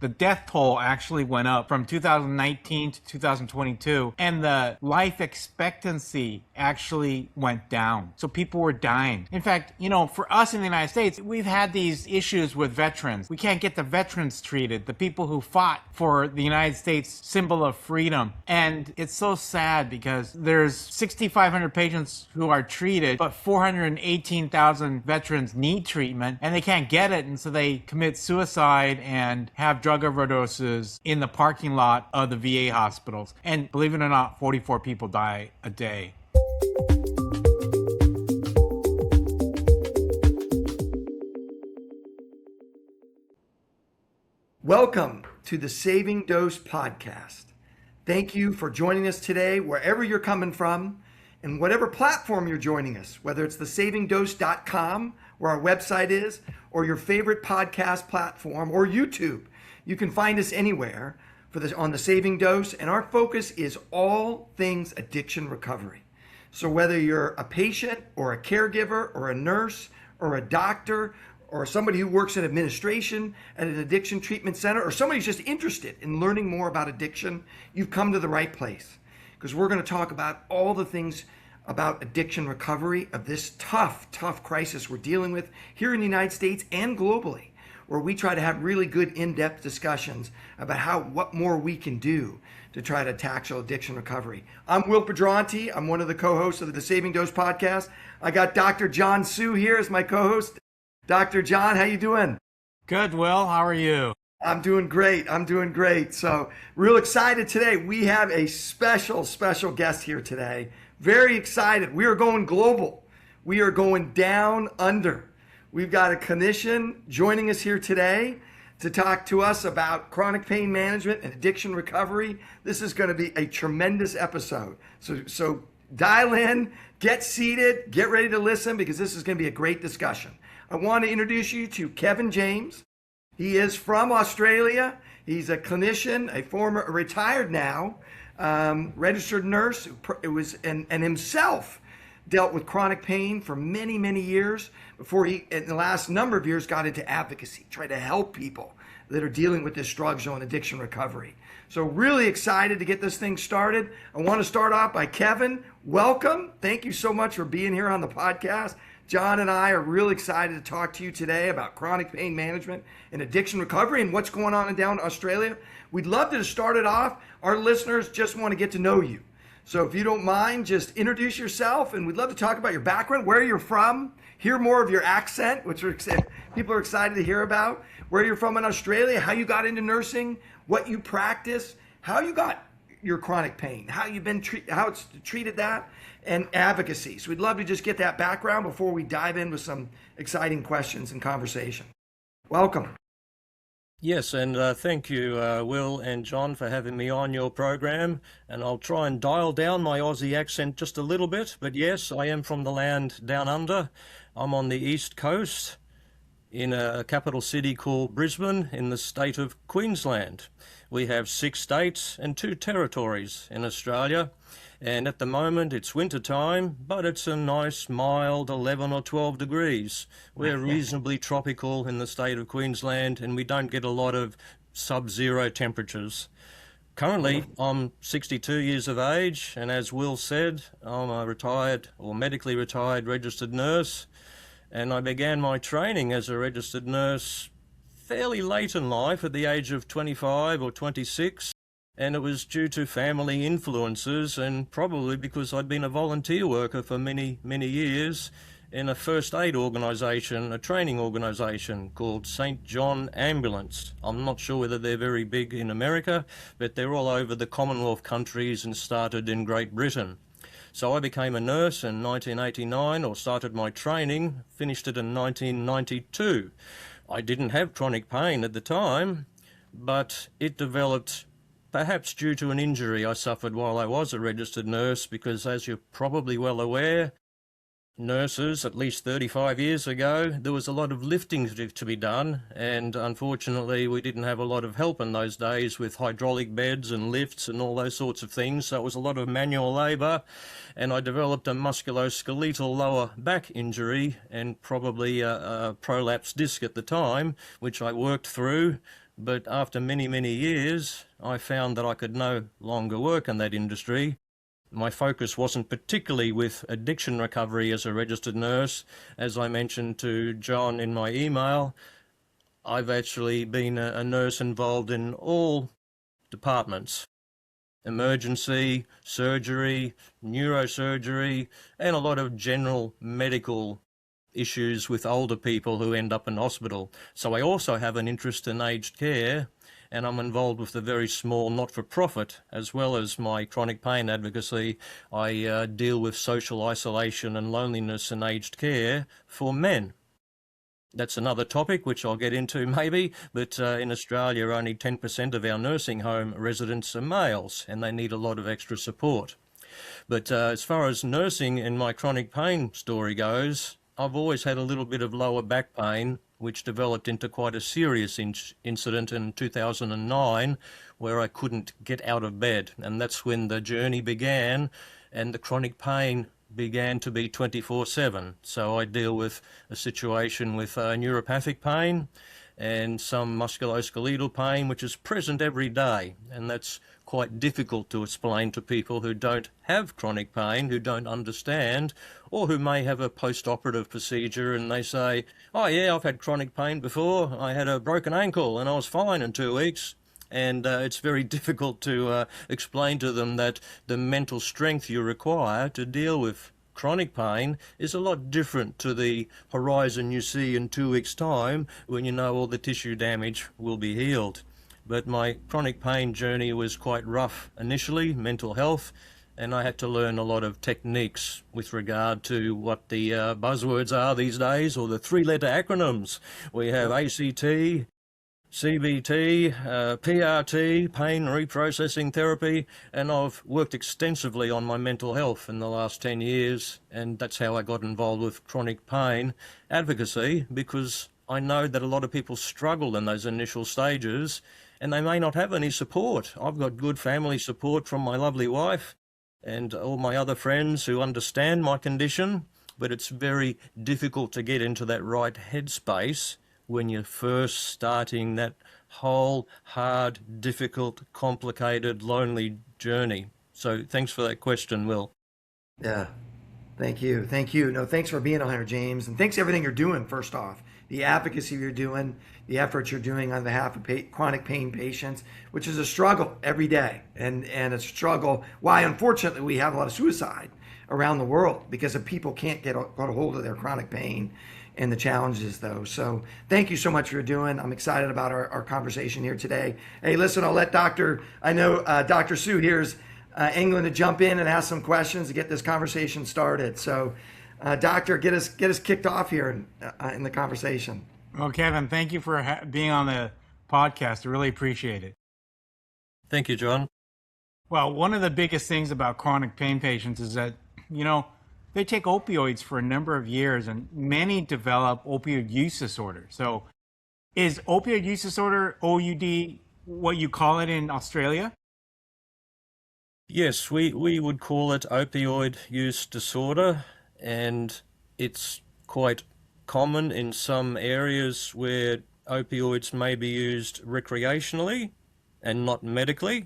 the death toll actually went up from 2019 to 2022, and the life expectancy actually went down. So people were dying. In fact, for us in the United States, we've had these issues with veterans. We can't get the veterans treated, the people who fought for the United States symbol of freedom. And it's so sad because there's 6,500 patients who are treated, but 418,000 veterans need treatment and they can't get it. And so they commit suicide and have drug overdoses in the parking lot of the VA hospitals. And believe it or not, 44 people die a day. Welcome to the Saving Dose podcast. Thank you for joining us today, wherever you're coming from, and whatever platform you're joining us, whether it's thesavingdose.com, where our website is, or your favorite podcast platform, or YouTube. You can find us anywhere on the Saving Dose, and our focus is all things addiction recovery. So whether you're a patient or a caregiver or a nurse or a doctor or somebody who works in administration at an addiction treatment center, or somebody who's just interested in learning more about addiction, you've come to the right place. Because we're going to talk about all the things about addiction recovery of this tough crisis we're dealing with here in the United States and globally, where we try to have really good in-depth discussions about what more we can do to try to tackle addiction recovery. I'm Will Pedranti. I'm one of the co-hosts of the Saving Dose podcast. I got Dr. John Hsu here as my co-host. Dr. John, how you doing? Good, Will. How are you? I'm doing great. So real excited today. We have a special guest here today. Very excited. We are going global. We are going down under. We've got a clinician joining us here today to talk to us about chronic pain management and addiction recovery. This is going to be a tremendous episode. So dial in, get seated, get ready to listen, because this is going to be a great discussion. I want to introduce you to Kevin James. He is from Australia. He's a clinician, a retired now, registered nurse, and himself dealt with chronic pain for many years before he, in the last number of years, got into advocacy, try to help people that are dealing with this drug zone addiction recovery. So really excited to get this thing started. I want to start off by Kevin. Welcome. Thank you so much for being here on the podcast. John and I are really excited to talk to you today about chronic pain management and addiction recovery and what's going on down in Australia. We'd love to start it off. Our listeners just want to get to know you. So if you don't mind, just introduce yourself, and we'd love to talk about your background, where you're from, hear more of your accent, which people are excited to hear about, where you're from in Australia, how you got into nursing, what you practice, how you got your chronic pain, how you've been how it's treated that, and advocacy. So we'd love to just get that background before we dive in with some exciting questions and conversation. Welcome. Yes, and thank you, Will and John, for having me on your program. And I'll try and dial down my Aussie accent just a little bit. But yes, I am from the land down under. I'm on the East Coast in a capital city called Brisbane in the state of Queensland. We have 6 states and 2 territories in Australia. And at the moment it's winter time, but it's a nice mild 11 or 12 degrees. We're reasonably tropical in the state of Queensland, and we don't get a lot of sub-zero temperatures. Currently, I'm 62 years of age, and as Will said, I'm a retired or medically retired registered nurse, and I began my training as a registered nurse fairly late in life, at the age of 25 or 26. And it was due to family influences, and probably because I'd been a volunteer worker for many years in a first aid organisation, a training organisation called St. John Ambulance. I'm not sure whether they're very big in America, but they're all over the Commonwealth countries and started in Great Britain. So I became a nurse in 1989, or started my training, finished it in 1992. I didn't have chronic pain at the time, but it developed perhaps due to an injury I suffered while I was a registered nurse, because as you're probably well aware, nurses, at least 35 years ago, there was a lot of lifting to be done, and unfortunately we didn't have a lot of help in those days with hydraulic beds and lifts and all those sorts of things, so it was a lot of manual labour, and I developed a musculoskeletal lower back injury and probably a prolapsed disc at the time, which I worked through. But after many, many years, I found that I could no longer work in that industry. My focus wasn't particularly with addiction recovery as a registered nurse. As I mentioned to John in my email, I've actually been a nurse involved in all departments: emergency, surgery, neurosurgery, and a lot of general medical issues with older people who end up in hospital. So I also have an interest in aged care, and I'm involved with a very small not-for-profit, as well as my chronic pain advocacy. I deal with social isolation and loneliness in aged care for men. That's another topic which I'll get into maybe, but in Australia only 10% of our nursing home residents are males, and they need a lot of extra support. But as far as nursing and my chronic pain story goes, I've always had a little bit of lower back pain, which developed into quite a serious incident in 2009, where I couldn't get out of bed. And that's when the journey began, and the chronic pain began to be 24/7. So I deal with a situation with neuropathic pain and some musculoskeletal pain, which is present every day. And that's quite difficult to explain to people who don't have chronic pain, who don't understand, or who may have a post-operative procedure and they say, oh yeah, I've had chronic pain before. I had a broken ankle and I was fine in 2 weeks. And it's very difficult to explain to them that the mental strength you require to deal with chronic pain is a lot different to the horizon you see in 2 weeks' time when you know all the tissue damage will be healed. But my chronic pain journey was quite rough initially, mental health, and I had to learn a lot of techniques with regard to what the buzzwords are these days, or the three-letter acronyms. We have ACT, CBT, PRT, pain reprocessing therapy, and I've worked extensively on my mental health in the last 10 years, and that's how I got involved with chronic pain advocacy, because I know that a lot of people struggle in those initial stages and they may not have any support. I've got good family support from my lovely wife and all my other friends who understand my condition, but it's very difficult to get into that right headspace when you're first starting that whole hard, difficult, complicated, lonely journey. So thanks for that question, Will. Yeah. Thank you. Thank you. No, thanks for being on here, James. And thanks for everything you're doing, first off. The advocacy you're doing, the efforts you're doing on behalf of chronic pain patients, which is a struggle every day. And a struggle why, unfortunately, we have a lot of suicide around the world because of people can't get a hold of their chronic pain and the challenges, though. So thank you so much for doing. I'm excited about our conversation here today. Hey, listen, I'll let Dr. Hsu here's England to jump in and ask some questions to get this conversation started. So, Doctor, get us kicked off here in the conversation. Well, Kevin, thank you for being on the podcast. I really appreciate it. Thank you, John. Well, one of the biggest things about chronic pain patients is that, they take opioids for a number of years, and many develop opioid use disorder. So is opioid use disorder, OUD, what you call it in Australia? Yes, we would call it opioid use disorder, and it's quite common in some areas where opioids may be used recreationally and not medically.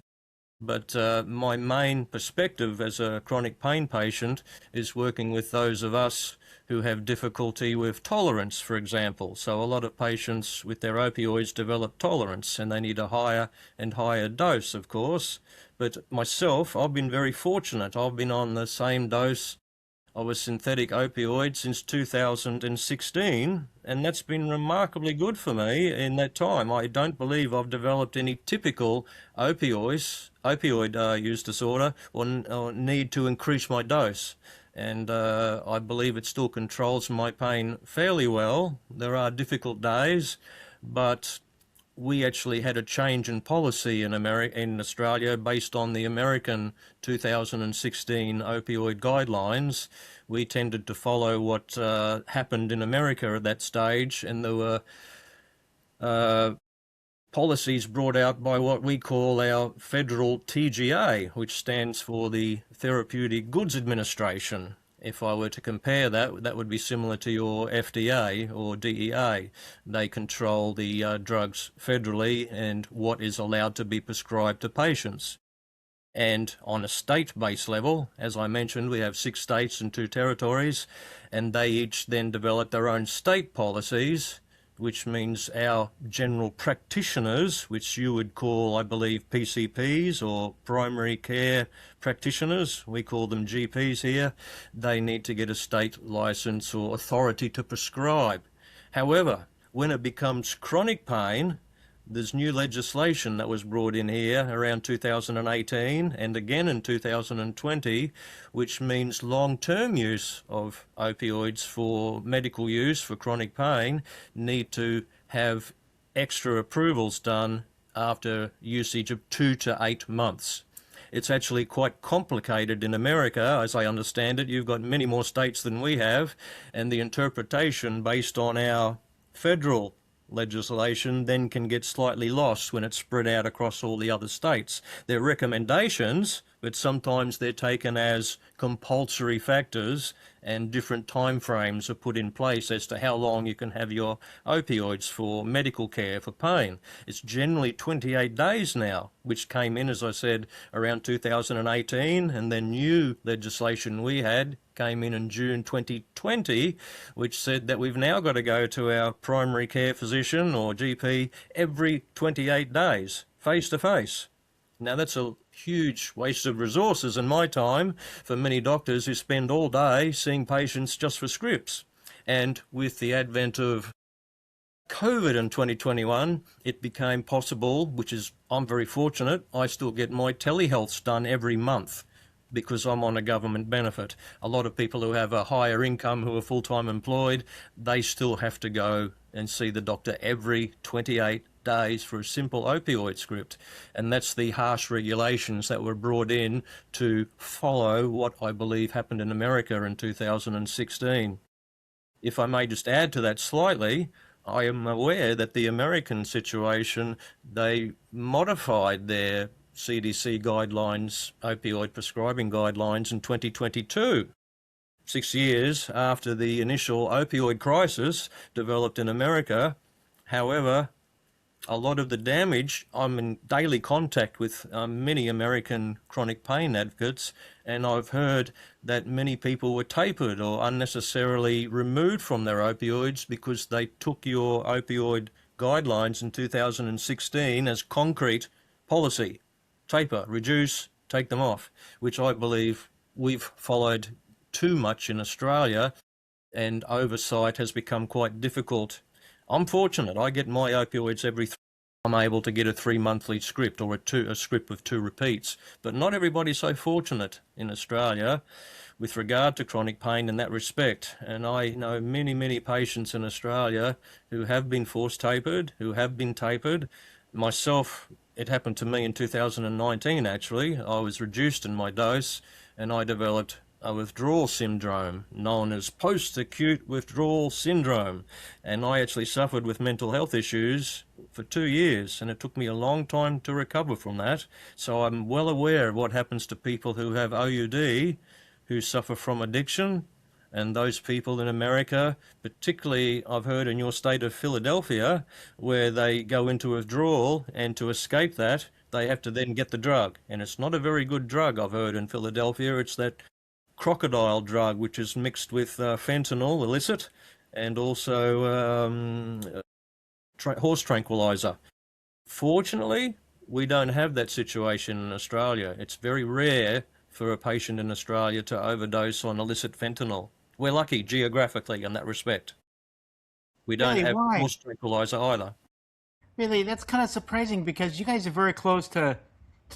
But my main perspective as a chronic pain patient is working with those of us who have difficulty with tolerance, for example. So a lot of patients with their opioids develop tolerance and they need a higher and higher dose, of course. But myself, I've been very fortunate. I've been on the same dose of a synthetic opioid since 2016, and that's been remarkably good for me in that time. I don't believe I've developed any typical opioid use disorder or need to increase my dose. And I believe it still controls my pain fairly well. There are difficult days, but we actually had a change in policy in Australia based on the American 2016 opioid guidelines. We tended to follow what happened in America at that stage, and there were policies brought out by what we call our federal TGA, which stands for the Therapeutic Goods Administration. If I were to compare that, that would be similar to your FDA or DEA. They control the drugs federally and what is allowed to be prescribed to patients. And on a state-based level, as I mentioned, we have 6 states and 2 territories, and they each then develop their own state policies, which means our general practitioners, which you would call, I believe, PCPs or primary care practitioners, we call them GPs here, they need to get a state license or authority to prescribe. However, when it becomes chronic pain, there's new legislation that was brought in here around 2018 and again in 2020, which means long-term use of opioids for medical use for chronic pain need to have extra approvals done after usage of 2 to 8 months. It's actually quite complicated in America, as I understand it. You've got many more states than we have, and the interpretation based on our federal legislation then can get slightly lost when it's spread out across all the other states. They're recommendations, but sometimes they're taken as compulsory factors, and different time frames are put in place as to how long you can have your opioids for medical care for pain. It's generally 28 days now, which came in, as I said, around 2018, and then new legislation we had came in June 2020, which said that we've now got to go to our primary care physician or GP every 28 days, face to face. Now that's a huge waste of resources and my time for many doctors who spend all day seeing patients just for scripts. And with the advent of COVID in 2021, it became possible, which is, I'm very fortunate, I still get my telehealths done every month because I'm on a government benefit. A lot of people who have a higher income, who are full-time employed, they still have to go and see the doctor every 28 days for a simple opioid script. And that's the harsh regulations that were brought in to follow what I believe happened in America in 2016. If I may just add to that slightly, I am aware that the American situation, they modified their CDC guidelines, opioid prescribing guidelines in 2022. 6 years after the initial opioid crisis developed in America. However, a lot of the damage, I'm in daily contact with many American chronic pain advocates, and I've heard that many people were tapered or unnecessarily removed from their opioids because they took your opioid guidelines in 2016 as concrete policy. Taper, reduce, take them off, which I believe we've followed too much in Australia, and oversight has become quite difficult. I'm fortunate. I get my opioids every I'm able to get a 3-monthly script or a script with 2 repeats. But not everybody's so fortunate in Australia with regard to chronic pain in that respect. And I know many, many patients in Australia who have been force tapered, who have been tapered. Myself, it happened to me in 2019 actually. I was reduced in my dose and I developed a withdrawal syndrome known as post-acute withdrawal syndrome, and I actually suffered with mental health issues for 2 years, and it took me a long time to recover from that. So I'm well aware of what happens to people who have OUD, who suffer from addiction, and those people in America, particularly I've heard in your state of Philadelphia, where they go into withdrawal, and to escape that they have to then get the drug, and it's not a very good drug. I've heard in Philadelphia it's that crocodile drug, which is mixed with fentanyl, illicit, and also horse tranquilizer. Fortunately, we don't have that situation in Australia. It's very rare for a patient in Australia to overdose on illicit fentanyl. We're lucky geographically in that respect. We don't have horse tranquilizer either. Really, that's kind of surprising because you guys are very close to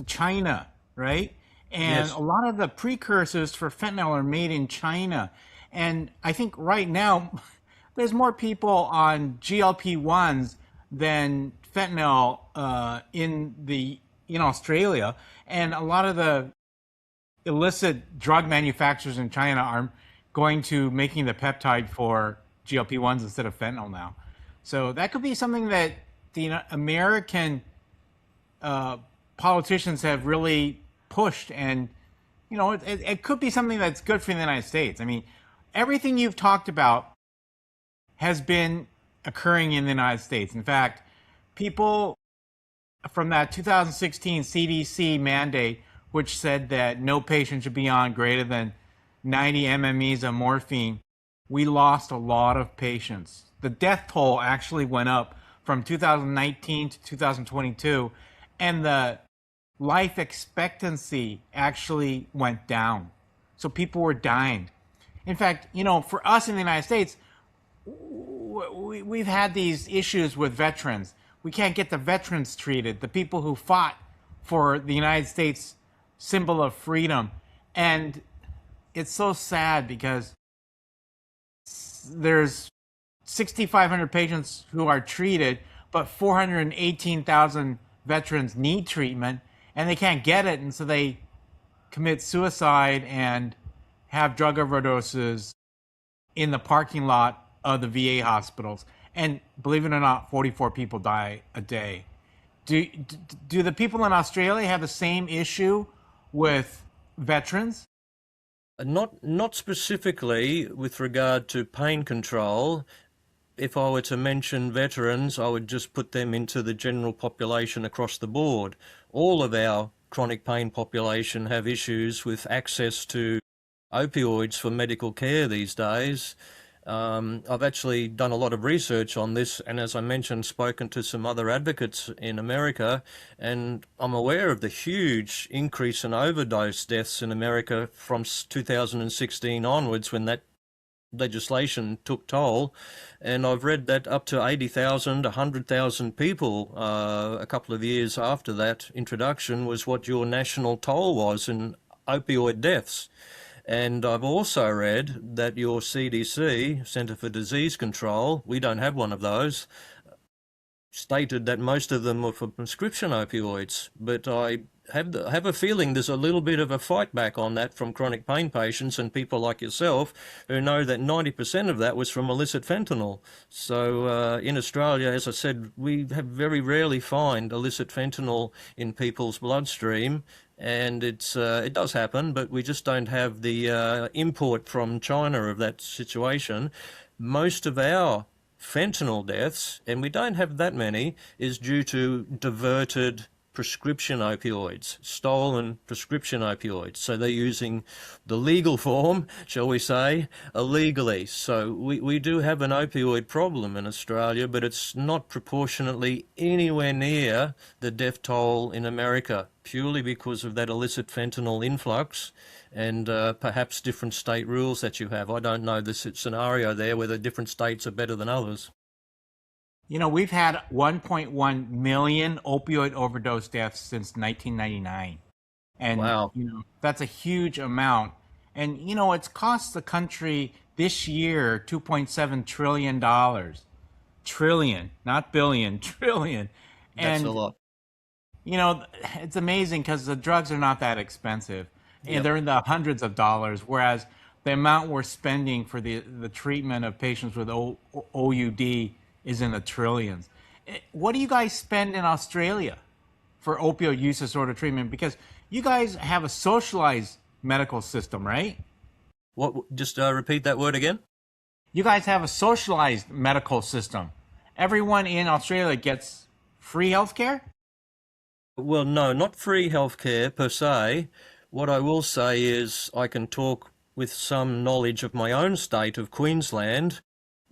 China, right? And Yes. a lot of the precursors for fentanyl are made in China. And I think right now there's more people on GLP-1s than fentanyl in Australia. And a lot of the illicit drug manufacturers in China are going to making the peptide for GLP-1s instead of fentanyl now. So that could be something that the American politicians have really pushed and it could be something that's good for the United States. I mean, everything you've talked about has been occurring in the United States. In fact, people from that 2016 CDC mandate, which said that no patient should be on greater than 90 MMEs of morphine, we lost a lot of patients. The death toll actually went up from 2019 to 2022, and the life expectancy actually went down. So people were dying. In fact, for us in the United States, we've had these issues with veterans. We can't get the veterans treated, the people who fought for the United States symbol of freedom. And it's so sad because there's 6,500 patients who are treated, but 418,000 veterans need treatment, and they can't get it, and so they commit suicide and have drug overdoses in the parking lot of the VA hospitals. And believe it or not, 44 people die a day. Do the people in Australia have the same issue with veterans? Not specifically with regard to pain control. If I were to mention veterans, I would just put them into the general population across the board. All of our chronic pain population have issues with access to opioids for medical care these days. I've actually done a lot of research on this, and as I mentioned, spoken to some other advocates in America, and I'm aware of the huge increase in overdose deaths in America from 2016 onwards, when that legislation took toll. And I've read that up to 80,000, 100,000 people a couple of years after that introduction was what your national toll was in opioid deaths. And I've also read that your CDC, Centre for Disease Control, we don't have one of those, stated that most of them were for prescription opioids. But I have a feeling there's a little bit of a fight back on that from chronic pain patients and people like yourself who know that 90% of that was from illicit fentanyl. So in Australia, as I said, we have very rarely find illicit fentanyl in people's bloodstream. And it does happen, but we just don't have the import from China of that situation. Most of our fentanyl deaths, and we don't have that many, is due to diverted prescription opioids, stolen prescription opioids. So they're using the legal form, shall we say, illegally. So we do have an opioid problem in Australia, but it's not proportionately anywhere near the death toll in America, purely because of that illicit fentanyl influx and perhaps different state rules that you have. I don't know the scenario there whether different states are better than others. We've had 1.1 million opioid overdose deaths since 1999. And, Wow. That's a huge amount. And, it's cost the country this year $2.7 trillion. Trillion, not billion, trillion. That's And, a lot. it's amazing because the drugs are not that expensive. And Yep. they're in the hundreds of dollars, whereas the amount we're spending for the treatment of patients with OUD is in the trillions. What do you guys spend in Australia for opioid use disorder treatment? Because you guys have a socialized medical system, right? What? Just repeat that word again. You guys have a socialized medical system. Everyone in Australia gets free healthcare? Well, no, not free healthcare per se. What I will say is I can talk with some knowledge of my own state of Queensland.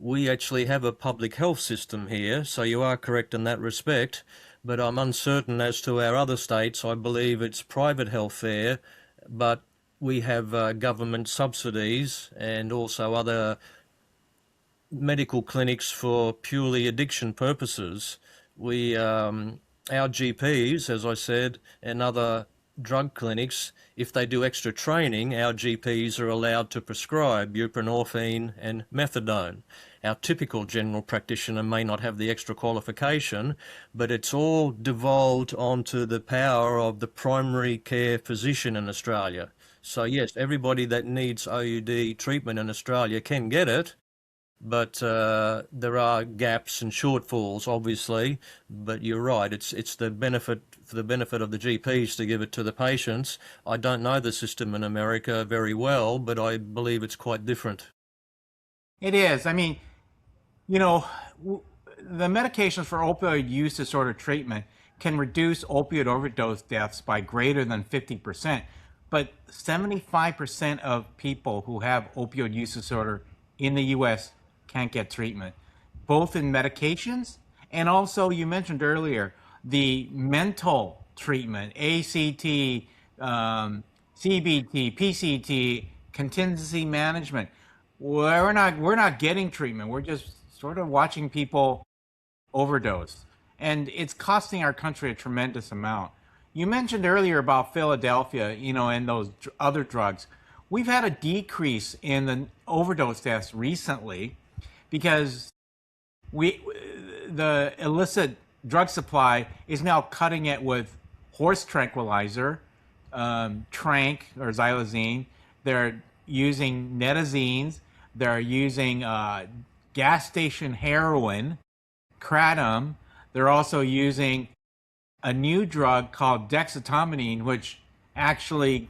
We actually have a public health system here, so you are correct in that respect, but I'm uncertain as to our other states. I believe it's private health there, but we have government subsidies and also other medical clinics for purely addiction purposes. Our GPs, as I said, and other drug clinics, if they do extra training, our GPs are allowed to prescribe buprenorphine and methadone. Our typical general practitioner may not have the extra qualification, but it's all devolved onto the power of the primary care physician in Australia. So yes, everybody that needs OUD treatment in Australia can get it, but there are gaps and shortfalls, obviously. But you're right, it's the benefit for the benefit of the GPs to give it to the patients. I don't know the system in America very well, but I believe it's quite different. It is. I mean, you know, the medications for opioid use disorder treatment can reduce opioid overdose deaths by greater than 50%. But 75% of people who have opioid use disorder in the US can't get treatment, both in medications and also, you mentioned earlier, the mental treatment, ACT, CBT, PCT, contingency management. We're not getting treatment. We're just sort of watching people overdose. And it's costing our country a tremendous amount. You mentioned earlier about Philadelphia, and those other drugs. We've had a decrease in the overdose deaths recently because the illicit drug supply is now cutting it with horse tranquilizer, tranq or xylazine. They're using netazines. They're using gas station heroin, kratom. They're also using a new drug called dexamethasone, which actually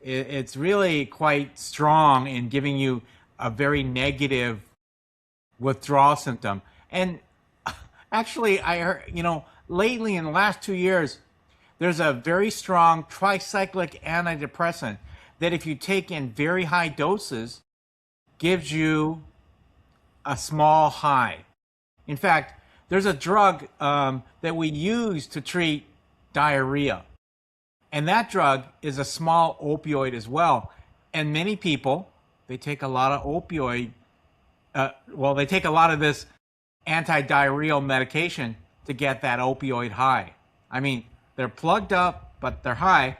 it's really quite strong in giving you a very negative withdrawal symptom. And actually, I heard, lately in the last 2 years, there's a very strong tricyclic antidepressant that if you take in very high doses, gives you a small high. In fact, there's a drug that we use to treat diarrhea. And that drug is a small opioid as well. And many people, they take a lot of opioid, they take a lot of this anti-diarrheal medication to get that opioid high. I mean, they're plugged up, but they're high.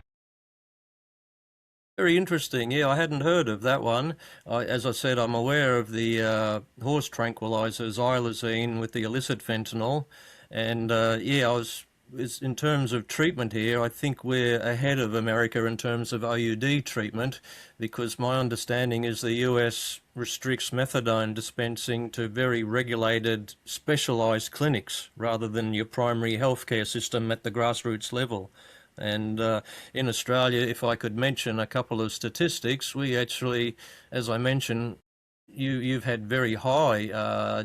Very interesting. Yeah, I hadn't heard of that one. As I said, I'm aware of the horse tranquilizer xylazine with the illicit fentanyl. And in terms of treatment here, I think we're ahead of America in terms of OUD treatment, because my understanding is the US restricts methadone dispensing to very regulated, specialized clinics rather than your primary healthcare system at the grassroots level. And in Australia, if I could mention a couple of statistics, we actually, as I mentioned, you've had very high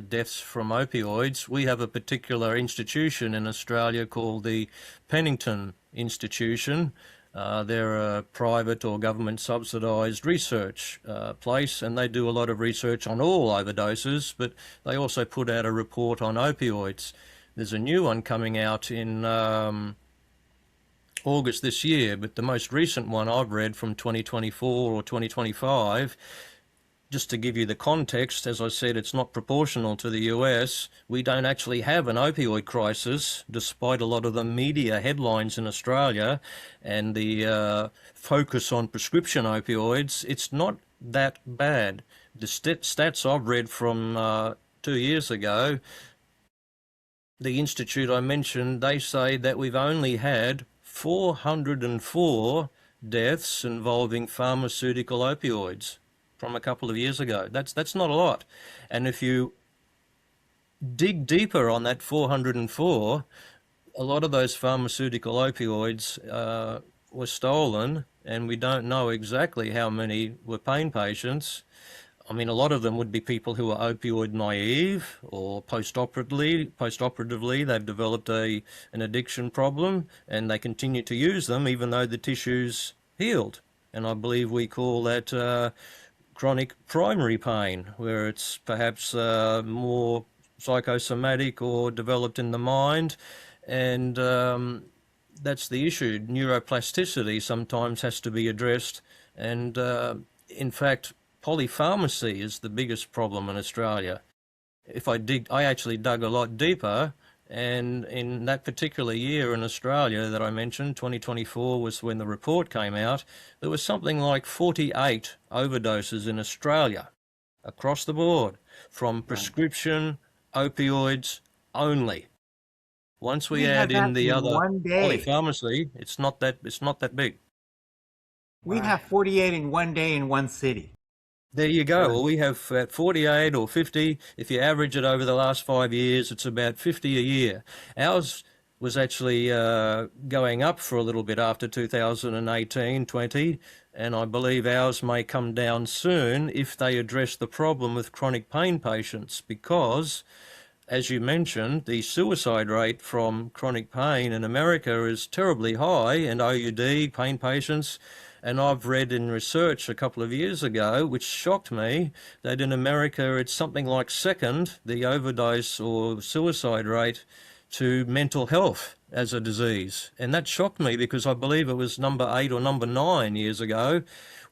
deaths from opioids. We have a particular institution in Australia called the Pennington Institution. They're a private or government subsidised research place, and they do a lot of research on all overdoses, but they also put out a report on opioids. There's a new one coming out in August this year, but the most recent one I've read from 2024 or 2025, just to give you the context, as I said, it's not proportional to the US. We don't actually have an opioid crisis, despite a lot of the media headlines in Australia and the focus on prescription opioids. It's not that bad. The stats I've read from 2 years ago, the institute I mentioned, they say that we've only had 404 deaths involving pharmaceutical opioids from a couple of years ago. That's not a lot. And if you dig deeper on that 404, a lot of those pharmaceutical opioids were stolen, and we don't know exactly how many were pain patients. I mean, a lot of them would be people who are opioid naive, or postoperatively they've developed an addiction problem and they continue to use them even though the tissue's healed. And I believe we call that chronic primary pain, where it's perhaps more psychosomatic or developed in the mind. And that's the issue. Neuroplasticity sometimes has to be addressed. And in fact, polypharmacy is the biggest problem in Australia. I actually dug a lot deeper, and in that particular year in Australia that I mentioned, 2024 was when the report came out, there was something like 48 overdoses in Australia across the board from prescription opioids only. Once we add in the other polypharmacy, it's not that big. We have 48 in one day in one city. There you go. Well, we have 48 or 50. If you average it over the last 5 years, it's about 50 a year. Ours was actually going up for a little bit after 2018-20, and I believe ours may come down soon if they address the problem with chronic pain patients, because, as you mentioned, the suicide rate from chronic pain in America is terribly high, and OUD pain patients. And I've read in research a couple of years ago, which shocked me, that in America it's something like second, the overdose or suicide rate, to mental health as a disease. And that shocked me because I believe it was number 8 or number 9 years ago.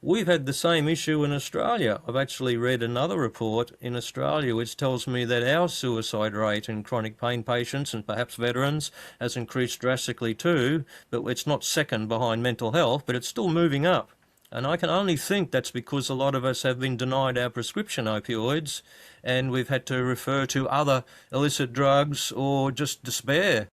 We've had the same issue in Australia. I've actually read another report in Australia which tells me that our suicide rate in chronic pain patients and perhaps veterans has increased drastically too, but it's not second behind mental health, but it's still moving up. And I can only think that's because a lot of us have been denied our prescription opioids and we've had to refer to other illicit drugs or just despair.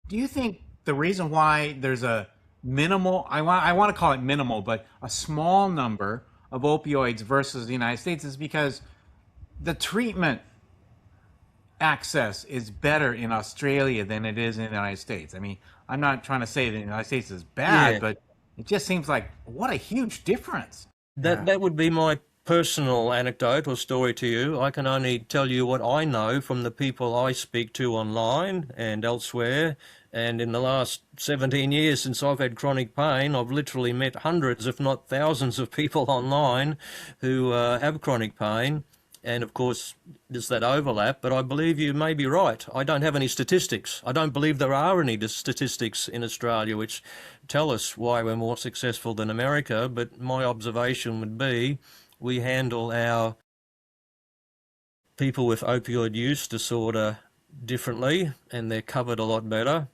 Do you think the reason why there's a minimal, I want to call it minimal, but a small number of opioids versus the United States is because the treatment access is better in Australia than it is in the United States? I mean, I'm not trying to say that the United States is bad, Yeah. but it just seems like what a huge difference. That would be my personal anecdote or story to you. I can only tell you what I know from the people I speak to online and elsewhere. And in the last 17 years since I've had chronic pain, I've literally met hundreds, if not thousands, of people online who have chronic pain. And of course, there's that overlap, but I believe you may be right. I don't have any statistics. I don't believe there are any statistics in Australia which tell us why we're more successful than America, but my observation would be we handle our people with opioid use disorder differently, and they're covered a lot better.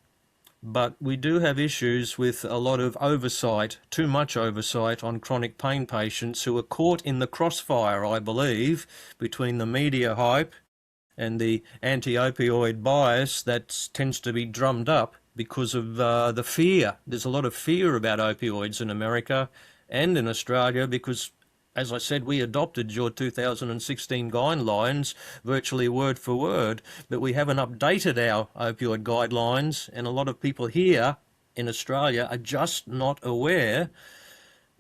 But we do have issues with a lot of oversight, too much oversight on chronic pain patients who are caught in the crossfire, I believe, between the media hype and the anti-opioid bias that tends to be drummed up because of the fear. There's a lot of fear about opioids in America and in Australia because, as I said, we adopted your 2016 guidelines virtually word for word, but we haven't updated our opioid guidelines, and a lot of people here in Australia are just not aware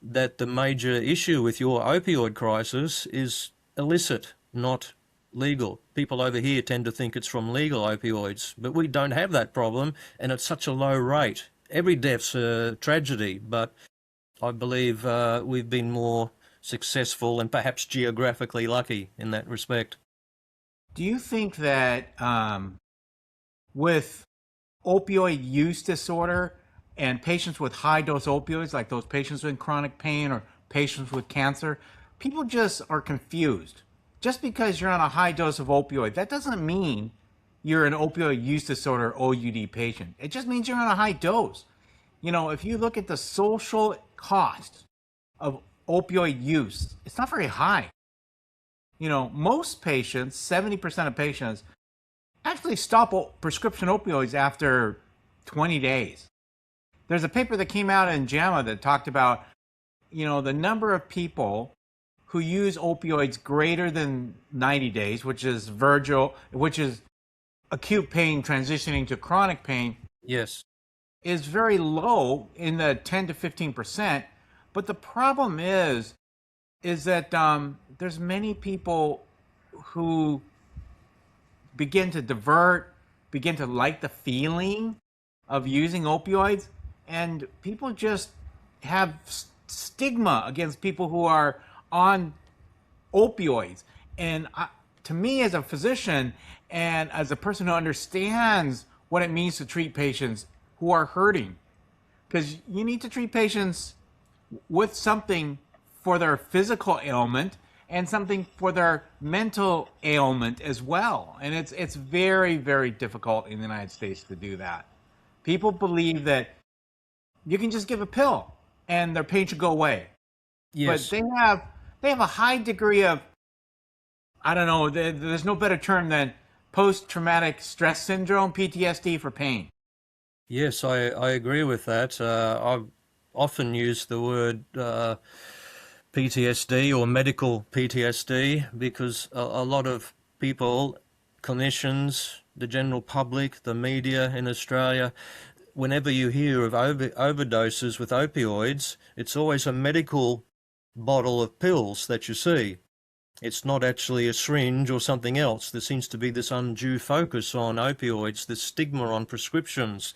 that the major issue with your opioid crisis is illicit, not legal. People over here tend to think it's from legal opioids, but we don't have that problem, and it's such a low rate. Every death's a tragedy, but I believe we've been more successful and perhaps geographically lucky in that respect. Do you think that with opioid use disorder and patients with high dose opioids, like those patients with chronic pain or patients with cancer, people just are confused? Just because you're on a high dose of opioid, that doesn't mean you're an opioid use disorder OUD patient. It just means you're on a high dose. You know, if you look at the social cost of opioid use, it's not very high. You know, most patients, 70% of patients, actually stop prescription opioids after 20 days. There's a paper that came out in JAMA that talked about, you know, the number of people who use opioids greater than 90 days, which is acute pain transitioning to chronic pain, Yes. is very low in the 10 to 15%. But the problem is that there's many people who begin to divert, begin to like the feeling of using opioids, and people just have stigma against people who are on opioids. And to me, as a physician and as a person who understands what it means to treat patients who are hurting, because you need to treat patients with something for their physical ailment and something for their mental ailment as well. And it's very, very difficult in the United States to do that. People believe that you can just give a pill and their pain should go away. Yes. But they have a high degree of, I don't know, there's no better term than post-traumatic stress syndrome, PTSD, for pain. Yes, I agree with that. I've often used the word PTSD or medical PTSD because a lot of people, clinicians, the general public, the media in Australia, whenever you hear of overdoses with opioids, it's always a medical bottle of pills that you see. It's not actually a syringe or something else. There seems to be this undue focus on opioids, this stigma on prescriptions.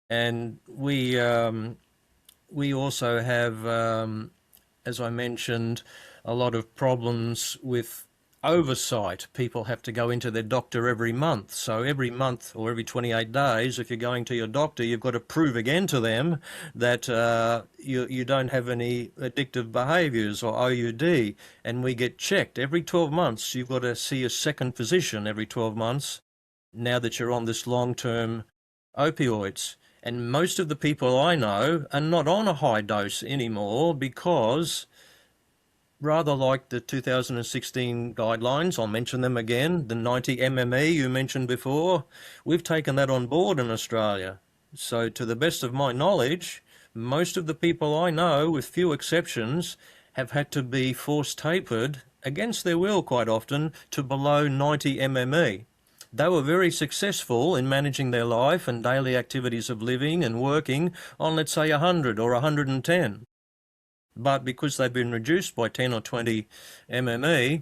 And we also have, as I mentioned, a lot of problems with oversight. People have to go into their doctor every month. So every month or every 28 days, if you're going to your doctor, you've got to prove again to them that you don't have any addictive behaviours or OUD. And we get checked every 12 months. You've got to see a second physician every 12 months now that you're on this long-term opioids. And most of the people I know are not on a high dose anymore because, rather like the 2016 guidelines, I'll mention them again, the 90 MME you mentioned before, we've taken that on board in Australia. So to the best of my knowledge, most of the people I know, with few exceptions, have had to be force tapered, against their will quite often, to below 90 MME. They were very successful in managing their life and daily activities of living and working on, let's say, 100 or 110. But because they've been reduced by 10 or 20 MME,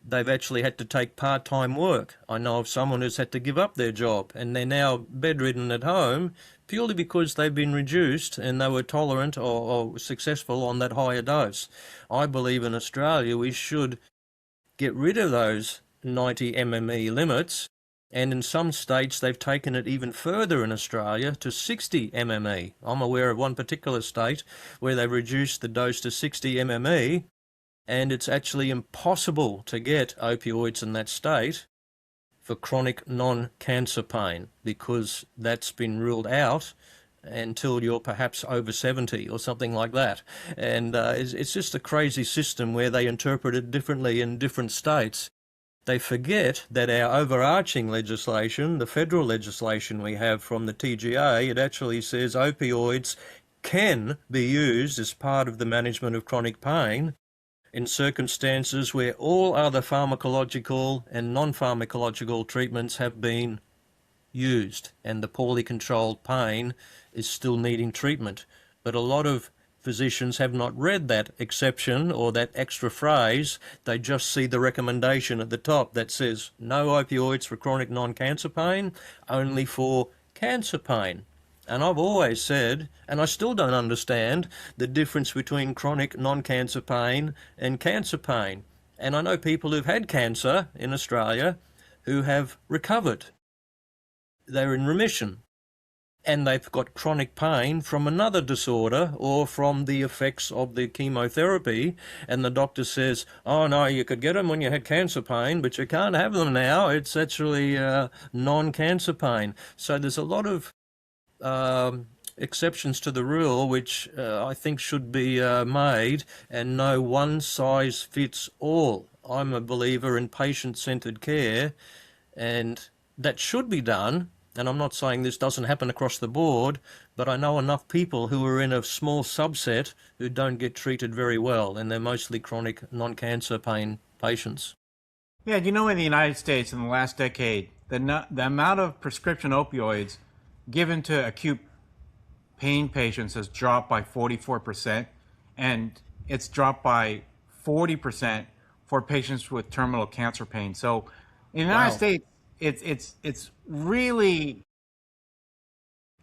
they've actually had to take part-time work. I know of someone who's had to give up their job and they're now bedridden at home purely because they've been reduced and they were tolerant or successful on that higher dose. I believe in Australia we should get rid of those 90 MME limits, and in some states they've taken it even further in Australia to 60 MME. I'm aware of one particular state where they've reduced the dose to 60 MME, and it's actually impossible to get opioids in that state for chronic non-cancer pain because that's been ruled out until you're perhaps over 70 or something like that. And it's just a crazy system where they interpret it differently in different states. They forget that our overarching legislation, the federal legislation we have from the TGA, it actually says opioids can be used as part of the management of chronic pain in circumstances where all other pharmacological and non-pharmacological treatments have been used and the poorly controlled pain is still needing treatment. But a lot of physicians have not read that exception or that extra phrase. They just see the recommendation at the top that says no opioids for chronic non-cancer pain, only for cancer pain. And I've always said, and I still don't understand, the difference between chronic non-cancer pain and cancer pain. And I know people who've had cancer in Australia who have recovered. They're in remission. And they've got chronic pain from another disorder or from the effects of the chemotherapy, and the doctor says, oh no, you could get them when you had cancer pain, but you can't have them now. It's actually non-cancer pain. So there's a lot of exceptions to the rule which I think should be made, and no one size fits all. I'm a believer in patient-centered care, and that should be done. And I'm not saying this doesn't happen across the board, but I know enough people who are in a small subset who don't get treated very well, and they're mostly chronic non-cancer pain patients. Yeah, you know, in the United States in the last decade, the amount of prescription opioids given to acute pain patients has dropped by 44%, and it's dropped by 40% for patients with terminal cancer pain. So in the United States, it's really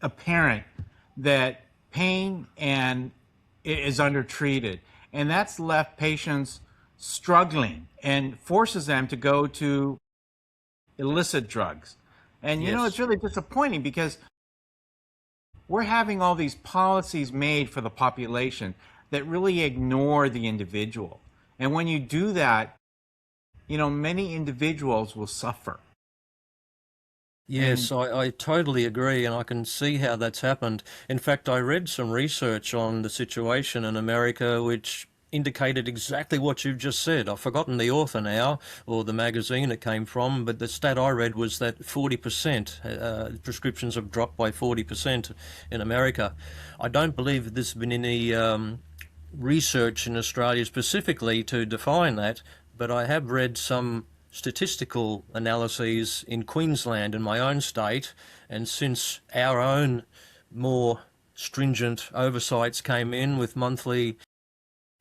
apparent that pain is undertreated, and that's left patients struggling and forces them to go to illicit drugs. And you know, it's really disappointing because we're having all these policies made for the population that really ignore the individual. And when you do that, you know, many individuals will suffer. Yes, I totally agree, and I can see how that's happened. In fact, I read some research on the situation in America which indicated exactly what you've just said. I've forgotten the author now, or the magazine it came from, but the stat I read was that 40% prescriptions have dropped by 40% in America. I don't believe there's been any research in Australia specifically to define that, but I have read some statistical analyses in Queensland, in my own state, and since our own more stringent oversights came in with monthly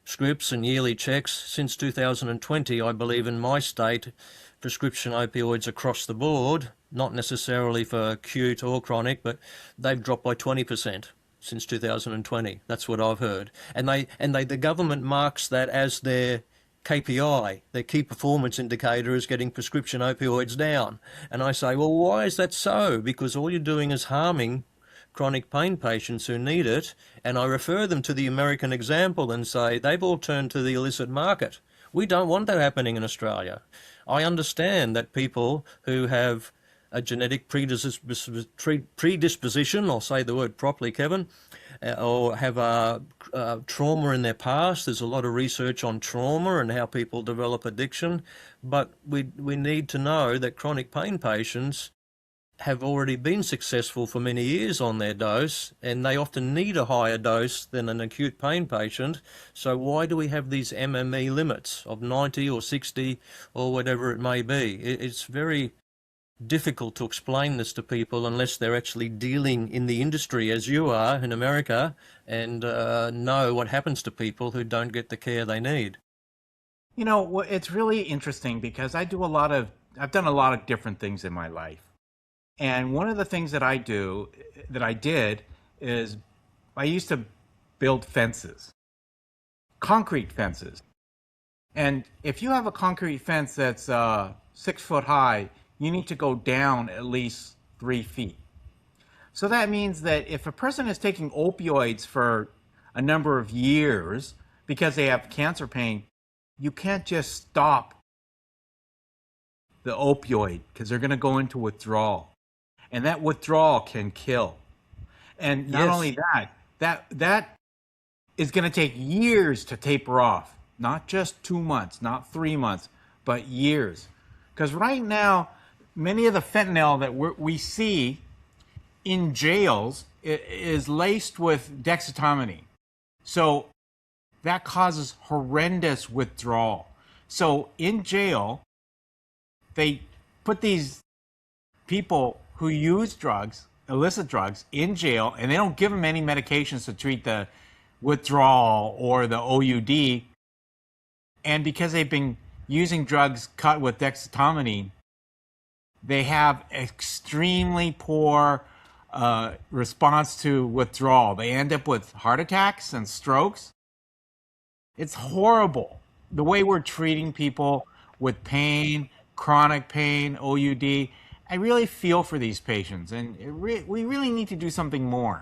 scripts and yearly checks, since 2020, I believe in my state, prescription opioids across the board, not necessarily for acute or chronic, but they've dropped by 20% since 2020. That's what I've heard. And the government marks that as their KPI, their key performance indicator, is getting prescription opioids down. And I say, well, why is that so? Because all you're doing is harming chronic pain patients who need it, and I refer them to the American example and say they've all turned to the illicit market. We don't want that happening in Australia. I understand that people who have a genetic predisposition, I'll say the word properly, Kevin, or have a trauma in their past. There's a lot of research on trauma and how people develop addiction, but we need to know that chronic pain patients have already been successful for many years on their dose, and they often need a higher dose than an acute pain patient. So why do we have these MME limits of 90 or 60 or whatever it may be? It's very difficult to explain this to people unless they're actually dealing in the industry as you are in America and know what happens to people who don't get the care they need. You know, it's really interesting because I've done a lot of different things in my life. And one of the things that I did is I used to build fences, concrete fences. And if you have a concrete fence that's 6 foot high, you need to go down at least 3 feet. So that means that if a person is taking opioids for a number of years because they have cancer pain, you can't just stop the opioid because they're going to go into withdrawal. And that withdrawal can kill. And not only that is going to take years to taper off. Not just 2 months, not 3 months, but years. Because right now, many of the fentanyl that we see in jails is laced with dexmedetomidine. So that causes horrendous withdrawal. So in jail, they put these people who use drugs, illicit drugs, in jail, and they don't give them any medications to treat the withdrawal or the OUD. And because they've been using drugs cut with dexmedetomidine, they have extremely poor response to withdrawal. They end up with heart attacks and strokes. It's horrible the way we're treating people with pain, chronic pain, OUD. I really feel for these patients, and we really need to do something more.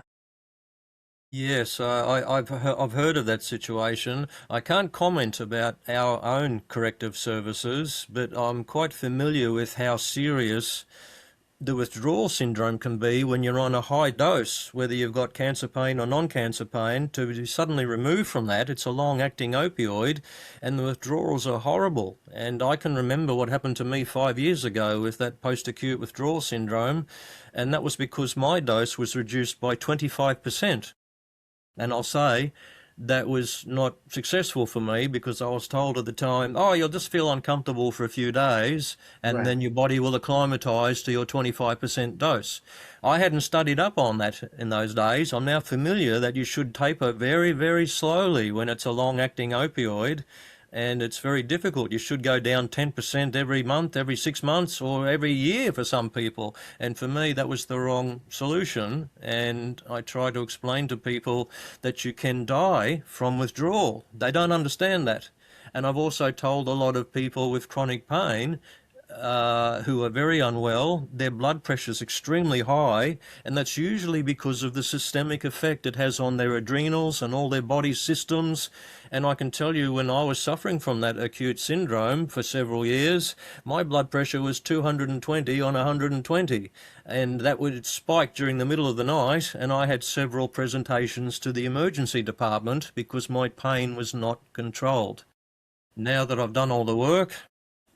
Yes, I've heard of that situation. I can't comment about our own corrective services, but I'm quite familiar with how serious the withdrawal syndrome can be when you're on a high dose, whether you've got cancer pain or non-cancer pain. To be suddenly removed from that, it's a long-acting opioid, and the withdrawals are horrible. And I can remember what happened to me 5 years ago with that post-acute withdrawal syndrome, and that was because my dose was reduced by 25%. And I'll say that was not successful for me because I was told at the time, oh, you'll just feel uncomfortable for a few days and then your body will acclimatise to your 25% dose. I hadn't studied up on that in those days. I'm now familiar that you should taper very, very slowly when it's a long-acting opioid, and it's very difficult. You should go down 10% every month, every 6 months, or every year for some people. And for me, that was the wrong solution. And I try to explain to people that you can die from withdrawal. They don't understand that. And I've also told a lot of people with chronic pain who are very unwell, their blood pressure is extremely high, and that's usually because of the systemic effect it has on their adrenals and all their body systems. And I can tell you, when I was suffering from that acute syndrome for several years, my blood pressure was 220 on 120, and that would spike during the middle of the night, and I had several presentations to the emergency department because my pain was not controlled. Now that I've done all the work,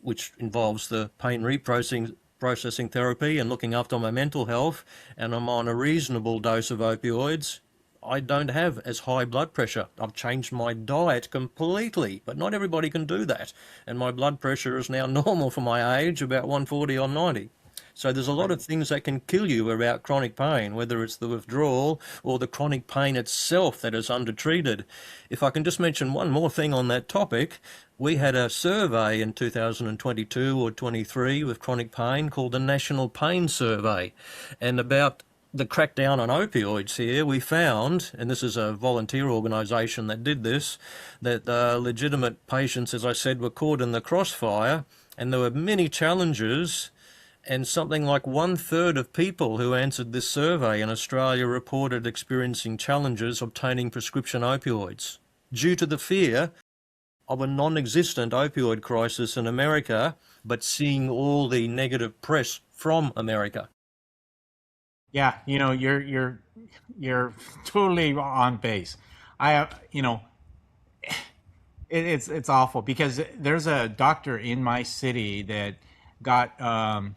which involves the pain reprocessing therapy and looking after my mental health, and I'm on a reasonable dose of opioids, I don't have as high blood pressure. I've changed my diet completely, but not everybody can do that. And my blood pressure is now normal for my age, about 140 on 90. So there's a lot of things that can kill you about chronic pain, whether it's the withdrawal or the chronic pain itself that is undertreated. If I can just mention one more thing on that topic, we had a survey in 2022 or 23 with chronic pain called the National Pain Survey. And about the crackdown on opioids here, we found, and this is a volunteer organisation that did this, that legitimate patients, as I said, were caught in the crossfire, and there were many challenges. And something like 1/3 of people who answered this survey in Australia reported experiencing challenges obtaining prescription opioids due to the fear of a non-existent opioid crisis in America, but seeing all the negative press from America. Yeah, you're totally on base. It's awful because there's a doctor in my city that got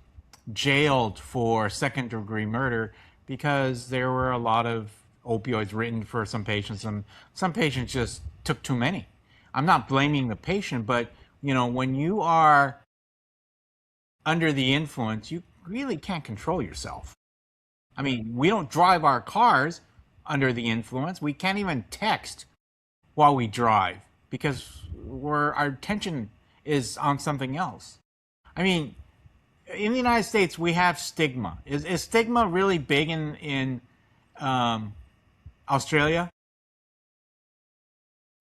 jailed for second-degree murder because there were a lot of opioids written for some patients, and some patients just took too many. I'm not blaming the patient, but when you are under the influence, you really can't control yourself. I mean, we don't drive our cars under the influence. We can't even text while we drive because our attention is on something else. I mean, in the United States, we have stigma. Is stigma really big in Australia?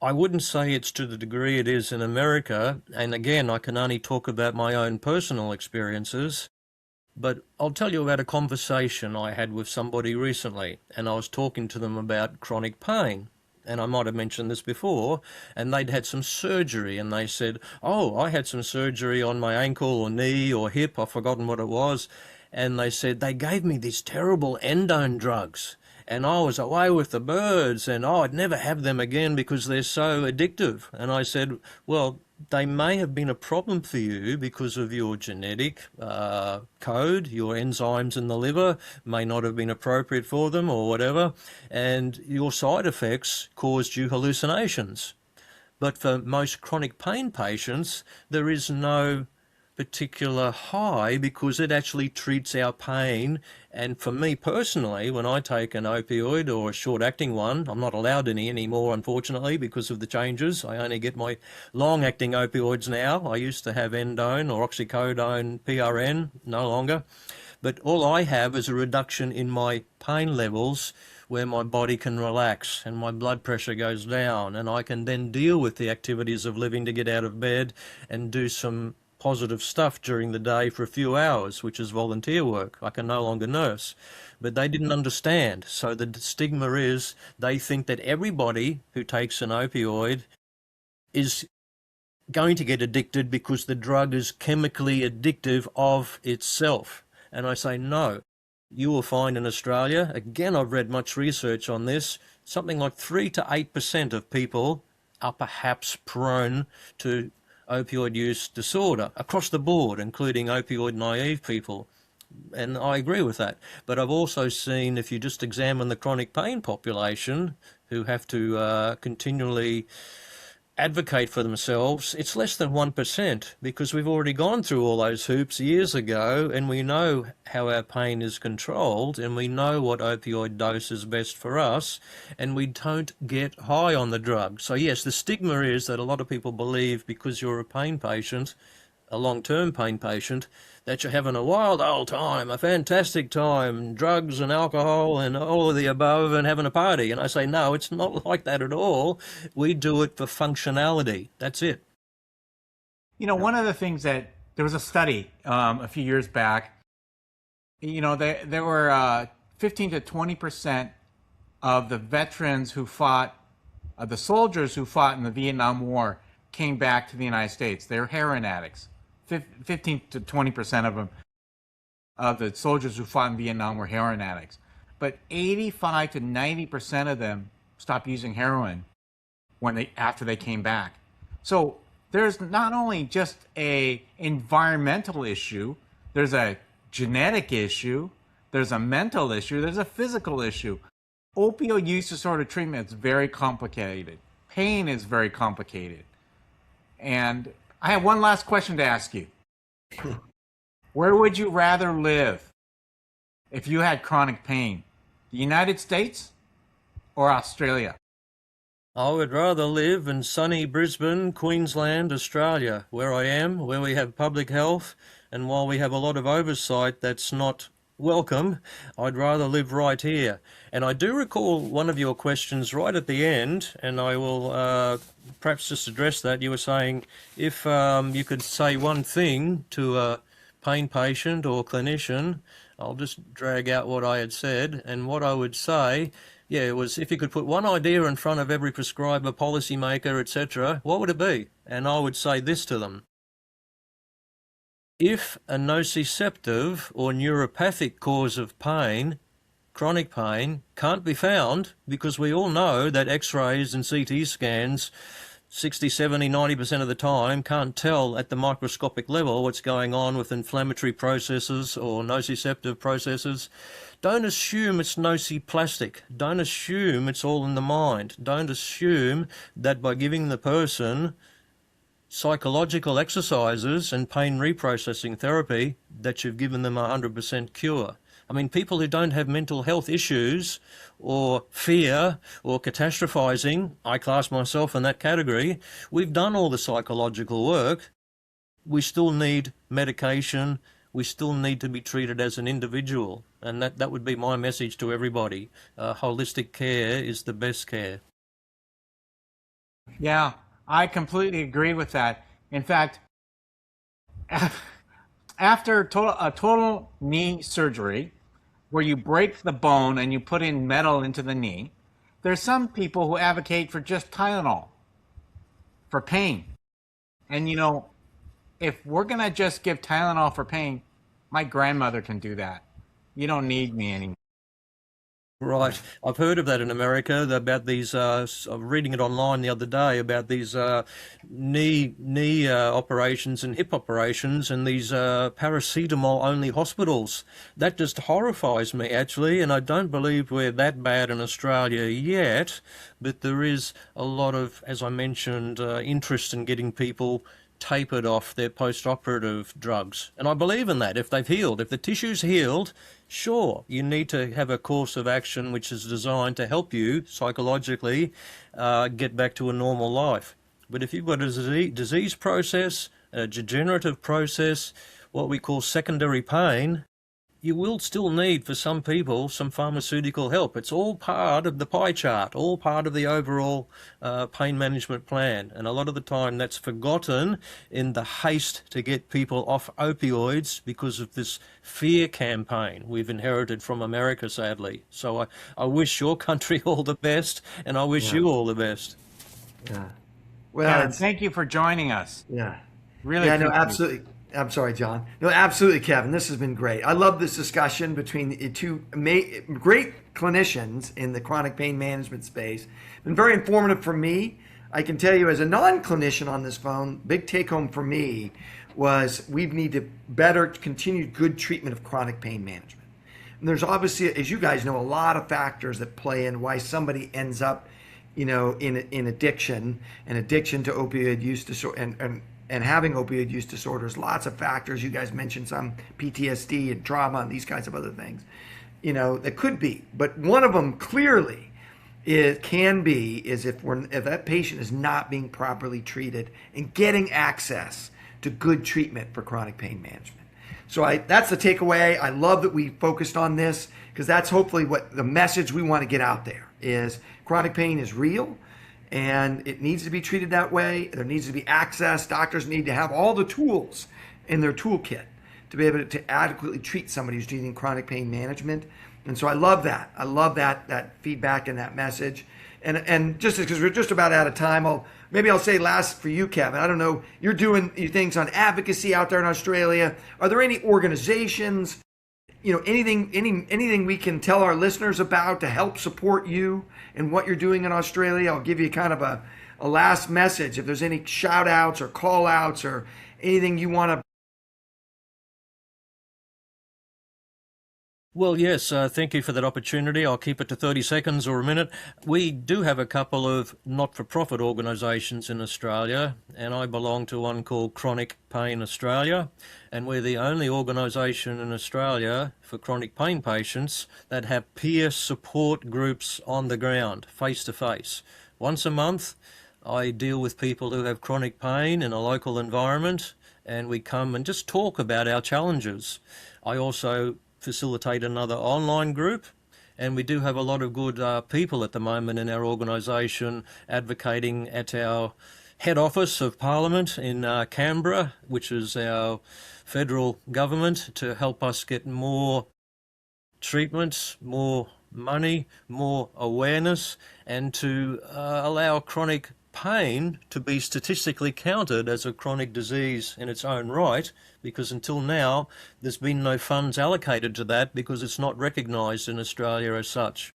I wouldn't say it's to the degree it is in America, and again, I can only talk about my own personal experiences, but I'll tell you about a conversation I had with somebody recently, and I was talking to them about chronic pain. And I might have mentioned this before, and they'd had some surgery, and they said, oh, I had some surgery on my ankle or knee or hip, I've forgotten what it was, and they said they gave me these terrible endone drugs, and I was away with the birds, and I'd never have them again because they're so addictive. And I said, well, they may have been a problem for you because of your genetic code, your enzymes in the liver may not have been appropriate for them or whatever, and your side effects caused you hallucinations. But for most chronic pain patients, there is no particular high because it actually treats our pain. And for me personally, when I take an opioid or a short-acting one, I'm not allowed any anymore, unfortunately, because of the changes. I only get my long-acting opioids now. I used to have endone or oxycodone PRN, no longer. But all I have is a reduction in my pain levels where my body can relax and my blood pressure goes down, and I can then deal with the activities of living to get out of bed and do some positive stuff during the day for a few hours, which is volunteer work. I can no longer nurse. But they didn't understand. So the stigma is they think that everybody who takes an opioid is going to get addicted because the drug is chemically addictive of itself. And I say, no. You will find in Australia, again, I've read much research on this, something like 3 to 8% of people are perhaps prone to opioid use disorder across the board, including opioid naive people. And I agree with that. But I've also seen, if you just examine the chronic pain population who have to continually advocate for themselves, it's less than 1% because we've already gone through all those hoops years ago, and we know how our pain is controlled, and we know what opioid dose is best for us, and we don't get high on the drug. So yes, the stigma is that a lot of people believe because you're a pain patient, a long-term pain patient, that you're having a wild old time, a fantastic time, drugs and alcohol and all of the above and having a party. And I say, no, it's not like that at all. We do it for functionality. That's it. One of the things that there was a study a few years back, there were 15 to 20% of the veterans who fought, the soldiers who fought in the Vietnam War came back to the United States. They were heroin addicts. 15 to 20% of them, of the soldiers who fought in Vietnam were heroin addicts. But 85 to 90% of them stopped using heroin after they came back. So there's not only just a environmental issue, there's a genetic issue, there's a mental issue, there's a physical issue. Opioid use disorder treatment is very complicated. Pain is very complicated. And I have one last question to ask you. Where would you rather live if you had chronic pain? The United States or Australia? I would rather live in sunny Brisbane, Queensland, Australia, where I am, where we have public health, and while we have a lot of oversight that's not welcome, I'd rather live right here. And I do recall one of your questions right at the end, and I will perhaps just address that. You were saying if you could say one thing to a pain patient or clinician, I'll just drag out what I had said, and what I would say, yeah, it was if you could put one idea in front of every prescriber, policymaker, etc., what would it be? And I would say this to them. If a nociceptive or neuropathic cause of pain, chronic pain, can't be found, because we all know that x-rays and CT scans 60, 70, 90% of the time can't tell at the microscopic level what's going on with inflammatory processes or nociceptive processes, don't assume it's nociplastic. Don't assume it's all in the mind. Don't assume that by giving the person psychological exercises and pain reprocessing therapy that you've given them a 100% cure. I mean, people who don't have mental health issues or fear or catastrophizing, I class myself in that category, we've done all the psychological work. We still need medication. We still need to be treated as an individual. And that would be my message to everybody. Holistic care is the best care. Yeah, I completely agree with that. In fact, after a total knee surgery, where you break the bone and you put in metal into the knee, there's some people who advocate for just Tylenol for pain. And if we're going to just give Tylenol for pain, my grandmother can do that. You don't need me anymore. Right. I've heard of that in America, about these, I was reading it online the other day, about these knee operations and hip operations and these paracetamol-only hospitals. That just horrifies me, actually, and I don't believe we're that bad in Australia yet, but there is a lot of, as I mentioned, interest in getting people tapered off their post-operative drugs. And I believe in that. If they've healed, if the tissue's healed, sure, you need to have a course of action which is designed to help you psychologically get back to a normal life. But if you've got a disease process, a degenerative process, what we call secondary pain, you will still need, for some people, some pharmaceutical help. It's all part of the pie chart, all part of the overall pain management plan. And a lot of the time that's forgotten in the haste to get people off opioids because of this fear campaign we've inherited from America, sadly. So I wish your country all the best, and I wish you all the best. Yeah. Well, And thank you for joining us. yeah. Really Yeah, no, appreciate it. absolutely. I'm sorry, John. No, absolutely, Kevin. This has been great. I love this discussion between the two great clinicians in the chronic pain management space. Been very informative for me. I can tell you, as a non-clinician on this phone, big take-home for me was we need to better continue good treatment of chronic pain management. And there's obviously, as you guys know, a lot of factors that play in why somebody ends up, in addiction and addiction to opioid use disorder and having opioid use disorders. Lots of factors. You guys mentioned some PTSD and trauma and these kinds of other things, that could be. But one of them clearly is if that patient is not being properly treated and getting access to good treatment for chronic pain management. So that's the takeaway. I love that we focused on this, because that's hopefully what the message we want to get out there is: chronic pain is real and it needs to be treated that way. There needs to be access. Doctors need to have all the tools in their toolkit to be able to adequately treat somebody who's needing chronic pain management. And so I love that. I love that feedback and that message. And just because we're just about out of time, I'll say last for you, Kevin. I don't know, you're doing things on advocacy out there in Australia. Are there any organizations, anything we can tell our listeners about to help support you and what you're doing in Australia? I'll give you kind of a last message. If there's any shout outs or call outs or anything you want to. Well, yes, thank you for that opportunity. I'll keep it to 30 seconds or a minute. We do have a couple of not-for-profit organisations in Australia, and I belong to one called Chronic Pain Australia, and we're the only organisation in Australia for chronic pain patients that have peer support groups on the ground, face-to-face. Once a month, I deal with people who have chronic pain in a local environment, and we come and just talk about our challenges. I also facilitate another online group, and we do have a lot of good people at the moment in our organisation advocating at our head office of Parliament in Canberra, which is our federal government, to help us get more treatments, more money, more awareness, and to allow chronic pain to be statistically counted as a chronic disease in its own right, because until now there's been no funds allocated to that because it's not recognised in Australia as such.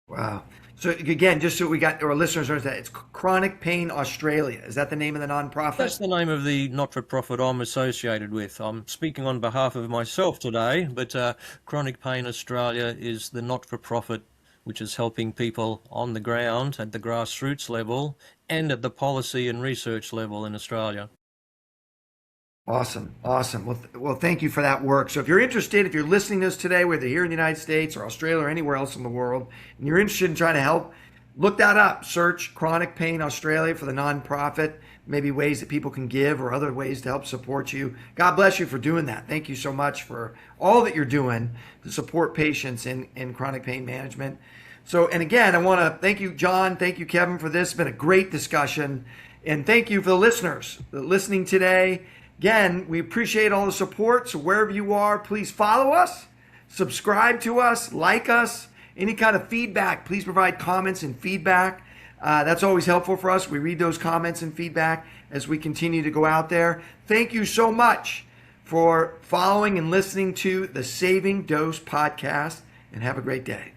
Wow. So again, just so we got our listeners understand, it's Chronic Pain Australia. Is that the name of the nonprofit? That's the name of the not-for-profit I'm associated with. I'm speaking on behalf of myself today, but Chronic Pain Australia is the not-for-profit which is helping people on the ground at the grassroots level and at the policy and research level in Australia. Awesome. Awesome. Well, thank you for that work. So if you're interested, if you're listening to us today, whether here in the United States or Australia or anywhere else in the world, and you're interested in trying to help, look that up. Search Chronic Pain Australia for the nonprofit, maybe ways that people can give or other ways to help support you. God bless you for doing that. Thank you so much for all that you're doing to support patients in chronic pain management. So, and again, I want to thank you, John. Thank you, Kevin, for this. It's been a great discussion. And thank you for the listeners listening today. Again, we appreciate all the support. So wherever you are, please follow us, subscribe to us, like us. Any kind of feedback, please provide comments and feedback. That's always helpful for us. We read those comments and feedback as we continue to go out there. Thank you so much for following and listening to the Saving Dose podcast, and have a great day.